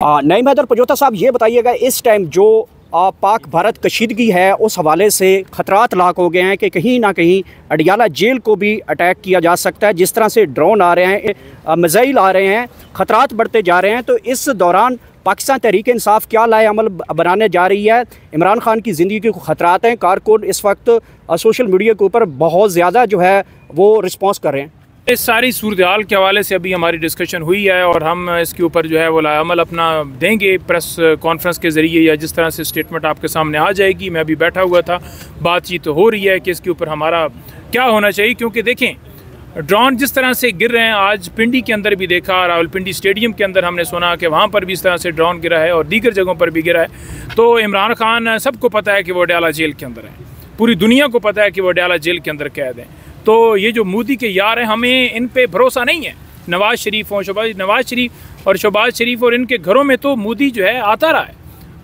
नईम हैदर पंजोता साहब, ये बताइएगा इस टाइम जो पाक भारत कशीदगी है उस हवाले से ख़तरात लाक हो गए हैं कि कहीं ना कहीं अडियाला जेल को भी अटैक किया जा सकता है। जिस तरह से ड्रोन आ रहे हैं, मिज़ाइल आ रहे हैं, ख़तरात बढ़ते जा रहे हैं। तो इस दौरान पाकिस्तान तहरीक इंसाफ क्या लाए अमल बनाने जा रही है? इमरान खान की ज़िंदगी को ख़तरात हैं। कारकुन इस वक्त सोशल मीडिया के ऊपर बहुत ज़्यादा जो है वो रिस्पॉन्स कर रहे हैं। इस सारी सूरत हाल के हवाले से अभी हमारी डिस्कशन हुई है और हम इसके ऊपर जो है वो अमल अपना देंगे प्रेस कॉन्फ्रेंस के ज़रिए या जिस तरह से स्टेटमेंट आपके सामने आ जाएगी। मैं अभी बैठा हुआ था, बातचीत तो हो रही है कि इसके ऊपर हमारा क्या होना चाहिए, क्योंकि देखें ड्रोन जिस तरह से गिर रहे हैं, आज पिंडी के अंदर भी देखा, रावलपिंडी स्टेडियम के अंदर हमने सुना कि वहाँ पर भी इस तरह से ड्रोन गिरा है और दीगर जगहों पर भी गिरा है। तो इमरान खान सबको पता है कि वो अडियाला जेल के अंदर है, पूरी दुनिया को पता है कि वो अडियाला जेल के अंदर कैद है। तो ये जो मोदी के यार हैं, हमें इन पे भरोसा नहीं है। नवाज़ शरीफ और शहबाज शरीफ और इनके घरों में तो मोदी जो है आता रहा है,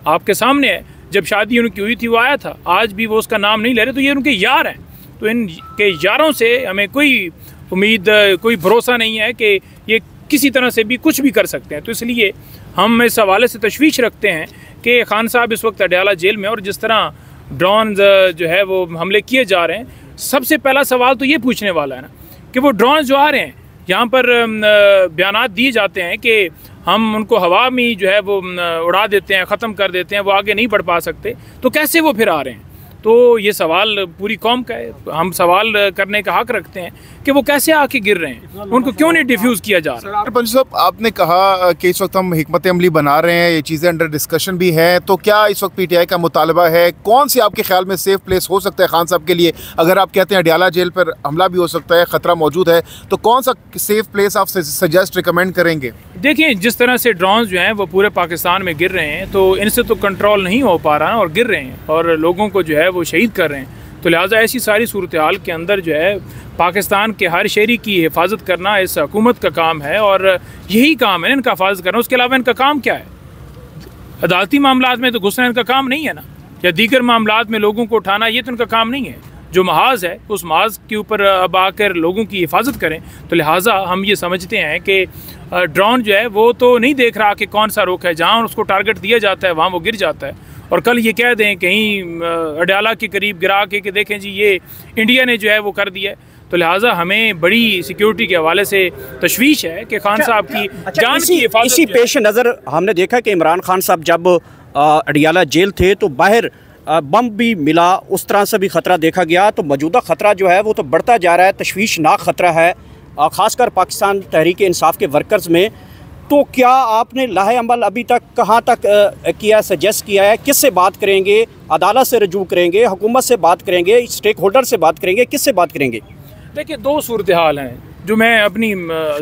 आपके सामने है। जब शादी उनकी हुई थी वो आया था, आज भी वो उसका नाम नहीं ले रहे। तो ये उनके यार हैं, तो इनके यारों से हमें कोई उम्मीद, कोई भरोसा नहीं है कि ये किसी तरह से भी कुछ भी कर सकते हैं। तो इसलिए हम इस हवाले से तशवीश रखते हैं कि खान साहब इस वक्त अडियाला जेल में, और जिस तरह ड्रोन जो है वो हमले किए जा रहे हैं, सबसे पहला सवाल तो ये पूछने वाला है ना कि वो ड्रोन जो आ रहे हैं, यहाँ पर बयानात दिए जाते हैं कि हम उनको हवा में जो है वो उड़ा देते हैं, ख़त्म कर देते हैं, वो आगे नहीं बढ़ पा सकते। तो कैसे वो फिर आ रहे हैं? तो ये सवाल पूरी कौम का है। हम सवाल करने का हक रखते हैं कि वो कैसे आके गिर रहे हैं, उनको क्यों नहीं डिफ्यूज़ किया जा रहा है। पंजू साहब, आपने कहा कि इस वक्त हम हिकमत अमली बना रहे हैं, ये चीज़ें अंडर डिस्कशन भी हैं। तो क्या इस वक्त PTI का मुतालबा है, कौन सी आपके ख्याल में सेफ़ प्लेस हो सकता है खान साहब के लिए? अगर आप कहते हैं अडियाला जेल पर हमला भी हो सकता है, ख़तरा मौजूद है, तो कौन सा सेफ़ प्लेस आप सजेस्ट रिकमेंड करेंगे? देखिए, जिस तरह से ड्रोन जो हैं वो पूरे पाकिस्तान में गिर रहे हैं, तो इनसे तो कंट्रोल नहीं हो पा रहा और गिर रहे हैं और लोगों को जो है वो शहीद कर रहे हैं। तो लिहाजा ऐसी सारी सूरत हाल के अंदर जो है पाकिस्तान के हर शहरी की हिफाजत करना इस हुकूमत का काम है, और यही काम है इनका हिफाजत करना। उसके अलावा इनका काम क्या है? अदालती मामलात में तो घुसना इनका काम नहीं है ना, या दीगर मामलात में लोगों को उठाना, ये तो इनका काम नहीं है। जो महाज है उस महाज के ऊपर अब आकर लोगों की हिफाजत करें। तो लिहाजा हम ये समझते हैं कि ड्रोन जो है वो तो नहीं देख रहा कि कौन सा रुख है, जहाँ उसको टारगेट दिया जाता है वहाँ वो गिर जाता है। और कल ये कह दें कहीं अडियाला के करीब गिरा के कि देखें जी ये इंडिया ने जो है वो कर दिया है। तो लिहाजा हमें बड़ी सिक्योरिटी के हवाले से तशवीश है कि खान साहब की जान की हिफाजत। इसी पेश नज़र हमने देखा कि इमरान खान साहब जब अडियाला जेल थे तो बाहर बम भी मिला, उस तरह से भी ख़तरा देखा गया। तो मौजूदा ख़तरा जो है वो तो बढ़ता जा रहा है, तशवीशनाक ख़तरा है, ख़ासकर पाकिस्तान तहरीक इंसाफ के वर्कर्स में। तो क्या आपने लाहे अमल अभी तक कहाँ तक किया, सजेस्ट किया है? किससे बात करेंगे? अदालत से रजू करेंगे, हुकूमत से बात करेंगे, स्टेक होल्डर से बात करेंगे, किससे बात करेंगे? देखिए, दो सूरत हाल हैं जो मैं अपनी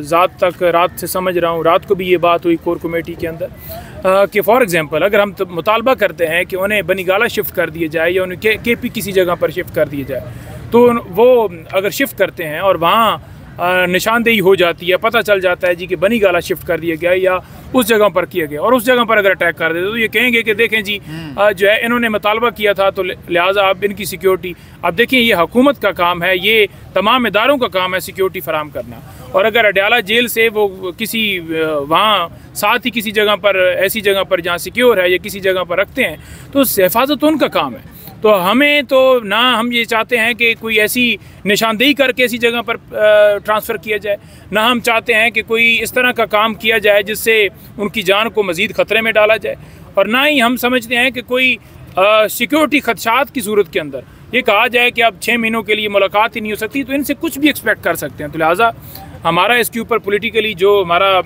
ज़ात तक रात से समझ रहा हूँ। रात को भी ये बात हुई कोर कमेटी के अंदर कि फॉर एग्ज़ाम्पल अगर हम मुतालबा करते हैं कि उन्हें बनीगाला शिफ्ट कर दिया जाए या उन्हें KP किसी जगह पर शिफ्ट कर दिया जाए, तो वो अगर शिफ्ट करते हैं और वहाँ निशानदेही हो जाती है, पता चल जाता है जी कि बनीगाला शिफ्ट कर दिया गया या उस जगह पर किया गया, और उस जगह पर अगर अटैक कर देते तो ये कहेंगे कि देखें जी जो है इन्होंने मुतालबा किया था, तो लिहाजा अब इनकी सिक्योरिटी। अब देखें, ये हुकूमत का काम है, ये तमाम इदारों का काम है सिक्योरिटी फराम करना। और अगर अडियाला जेल से वो किसी वहाँ साथ ही किसी जगह पर, ऐसी जगह पर जहाँ सिक्योर है या किसी जगह पर रखते हैं, तो हिफाजत उनका काम है। तो हमें तो ना हम ये चाहते हैं कि कोई ऐसी निशानदेही करके ऐसी जगह पर ट्रांसफ़र किया जाए, ना हम चाहते हैं कि कोई इस तरह का काम किया जाए जिससे उनकी जान को मज़ीद ख़तरे में डाला जाए, और ना ही हम समझते हैं कि कोई सिक्योरिटी खदशात की सूरत के अंदर ये कहा जाए कि अब 6 महीनों के लिए मुलाकात ही नहीं हो सकती, तो इनसे कुछ भी एक्सपेक्ट कर सकते हैं। तो लिहाजा हमारा इसके ऊपर पॉलिटिकली जो हमारा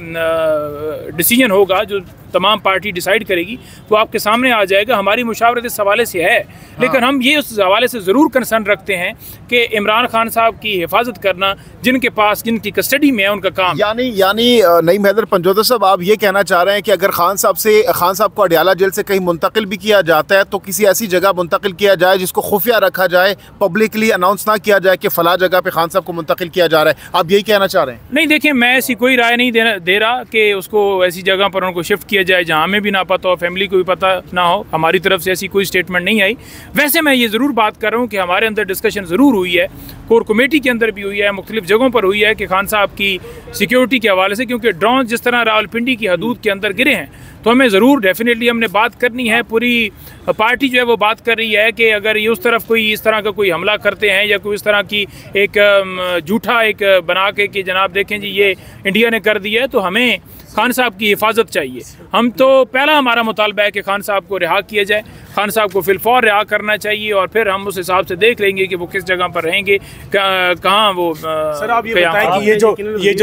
डिसीजन होगा, जो तमाम पार्टी डिसाइड करेगी, वो आपके सामने आ जाएगा। हमारी मुशावरत इस हवाले से है, लेकिन हम ये उस हवाले से ज़रूर कंसर्न रखते हैं कि इमरान खान साहब की हिफाजत करना, जिनके पास, जिनकी कस्टडी में है, उनका काम। यानी नईम हैदर पंजोता साहब, आप ये कहना चाह रहे हैं कि अगर खान साहब को अडियाला जेल से कहीं मुंतकिल भी किया जाता है तो किसी ऐसी जगह मुंतकिल किया जाए जिसको खुफिया रखा जाए, पब्लिकली अनाउंस ना किया जाए कि फ़लाँ जगह पर खान साहब को मुंतकिल किया जा रहा है। आप यही कहना चाह रहे हैं? नहीं, देखिए, मैं ऐसी कोई राय नहीं दे रहा कि उसको ऐसी जगह पर उनको शिफ्ट किया जाए जहाँ हमें भी ना पता हो, फैमिली को भी पता ना हो। हमारी तरफ से ऐसी कोई स्टेटमेंट नहीं आई। वैसे मैं ये ज़रूर बात कर रहा हूँ कि हमारे अंदर डिस्कशन ज़रूर हुई है, कोर कमेटी के अंदर भी हुई है, मुख्तलिफ जगहों पर हुई है कि खान साहब की सिक्योरिटी के हवाले से, क्योंकि ड्रोन जिस तरह रावलपिंडी की हदूद के अंदर गिरे हैं, तो हमें ज़रूर डेफिनेटली हमने बात करनी है। पूरी पार्टी जो है वो बात कर रही है कि अगर ये उस तरफ कोई इस तरह का कोई हमला करते हैं या कोई इस तरह की एक झूठा एक बना के कि जनाब देखें जी ये इंडिया ने कर दिया है, तो हमें खान साहब की हिफाजत चाहिए। हम तो पहला हमारा मुतालबा है कि खान साहब को रिहा किया जाए, खान साहब को फिलफौर रिहा करना चाहिए, और फिर हम उस हिसाब से देख लेंगे कि वो किस जगह पर रहेंगे, कहाँ वो। सर आप ये बताएं कि ये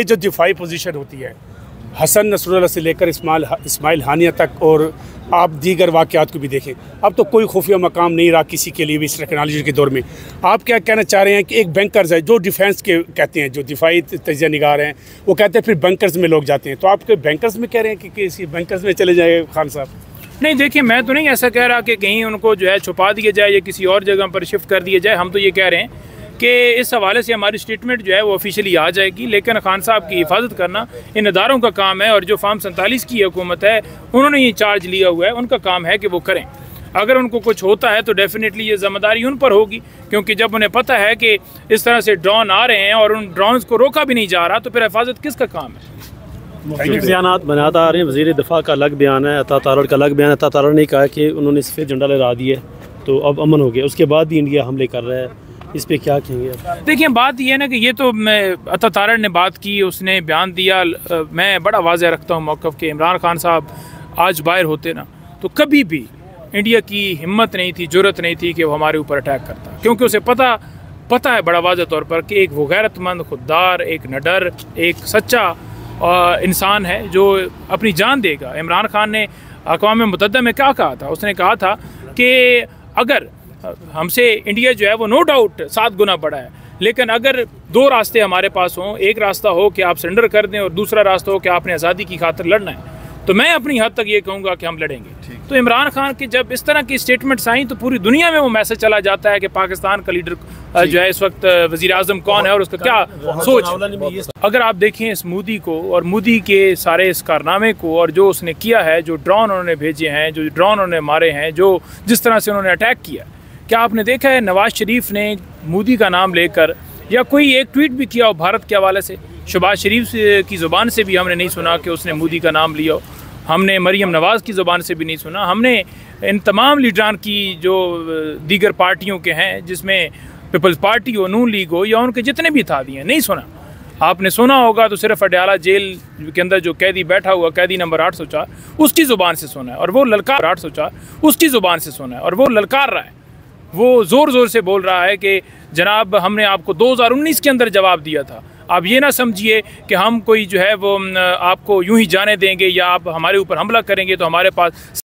जो दिफाई पोजीशन होती है हसन नसरुल्लाह से लेकर इस्माइल हानिया तक, और आप दीगर वाक़यात को भी देखें, अब तो कोई खुफिया मकाम नहीं रहा किसी के लिए भी इस टेक्नोलॉजी के दौर में। आप क्या कहना चाह रहे हैं कि एक बैंकर्स है जो डिफेंस के कहते हैं, जो दिफाई तजिया निगार हैं, वो कहते हैं फिर बैंकर्स में लोग जाते हैं, तो आप बैंकर्स में कह रहे हैं कि किसी बैंकर्स में चले जाए खान साहब? नहीं, देखिए मैं तो नहीं ऐसा कह रहा कि कहीं उनको जो है छुपा दिया जाए या किसी और जगह पर शिफ्ट कर दिया जाए। हम तो ये कह रहे हैं कि इस हवाले से हमारी स्टेटमेंट जो है वो ऑफिशियली आ जाएगी, लेकिन खान साहब की हिफाजत करना इन इदारों का काम है, और जो फार्म 47 की हुकूमत है उन्होंने ये चार्ज लिया हुआ है, उनका काम है कि वो करें। अगर उनको कुछ होता है तो डेफिनेटली ये जिम्मेदारी उन पर होगी, क्योंकि जब उन्हें पता है कि इस तरह से ड्रोन आ रहे हैं और उन ड्रोन्स को रोका भी नहीं जा रहा, तो फिर हिफाजत किसका काम है? बयान बनाता आ रहे हैं। वज़ीर दिफा का अलग बयान है, अता तारड़ का अलग बयान है। अता तारड़ ने कहा कि उन्होंने सफ़ेद झंडा लहरा दिया तो अब अमन हो गया, उसके बाद भी इंडिया हमले कर रहा है, इस पे क्या कहेंगे आप? देखिए बात यह है ना कि ये तो अता तारड़ ने बात की, उसने बयान दिया। मैं बड़ा वाज़ेह रखता हूँ मौक़िफ़ के, इमरान खान साहब आज बाहर होते ना तो कभी भी इंडिया की हिम्मत नहीं थी, जुर्रत नहीं थी कि वो हमारे ऊपर अटैक करता, क्योंकि उसे पता है बड़ा वाज़ेह तौर पर कि एक वो गैरतमंद, खुददार, एक निडर, एक सच्चा इंसान है जो अपनी जान देगा। इमरान खान ने अक़वाम मुत्तहिदा में क्या कहा था? उसने कहा था कि अगर हमसे इंडिया जो है वो नो डाउट 7 गुना बड़ा है, लेकिन अगर 2 रास्ते हमारे पास हों, एक रास्ता हो कि आप सरेंडर कर दें और दूसरा रास्ता हो कि आपने आज़ादी की खातिर लड़ना है, तो मैं अपनी हद तक ये कहूँगा कि हम लड़ेंगे। तो इमरान खान की जब इस तरह की स्टेटमेंट्स आई तो पूरी दुनिया में वो मैसेज चला जाता है कि पाकिस्तान का लीडर जो है इस वक्त वज़ीर आज़म कौन है और उसका क्या सोच। अगर आप देखें इस मोदी को और मोदी के सारे इस कारनामे को और जो उसने किया है, जो ड्रोन उन्होंने भेजे हैं, जो ड्रोन उन्होंने मारे हैं, जो जिस तरह से उन्होंने अटैक किया, क्या आपने देखा है नवाज शरीफ ने मोदी का नाम लेकर या कोई एक ट्वीट भी किया हो भारत के हवाले से? शहबाज शरीफ की ज़ुबान से भी हमने नहीं सुना कि उसने मोदी का नाम लिया हो, हमने मरीम नवाज़ की ज़ुबान से भी नहीं सुना, हमने इन तमाम लीडरान की जो दीगर पार्टियों के हैं, जिसमें पीपल्स पार्टी हो, नून लीग हो, या उनके जितने भी था दिए, नहीं सुना। आपने सुना होगा तो सिर्फ अडयाला जेल के अंदर जो कैदी बैठा हुआ, कैदी नंबर 804, उसकी ज़ुबान से सुना है, और वो ललकार 804 उसकी ज़ुबान से सुना है, और वो ललकार रहा है, वो ज़ोर ज़ोर से बोल रहा है कि जनाब हमने आपको 2019 के अंदर जवाब दिया था। आप ये ना समझिए कि हम कोई जो है वो आपको यूं ही जाने देंगे या आप हमारे ऊपर हमला करेंगे तो हमारे पास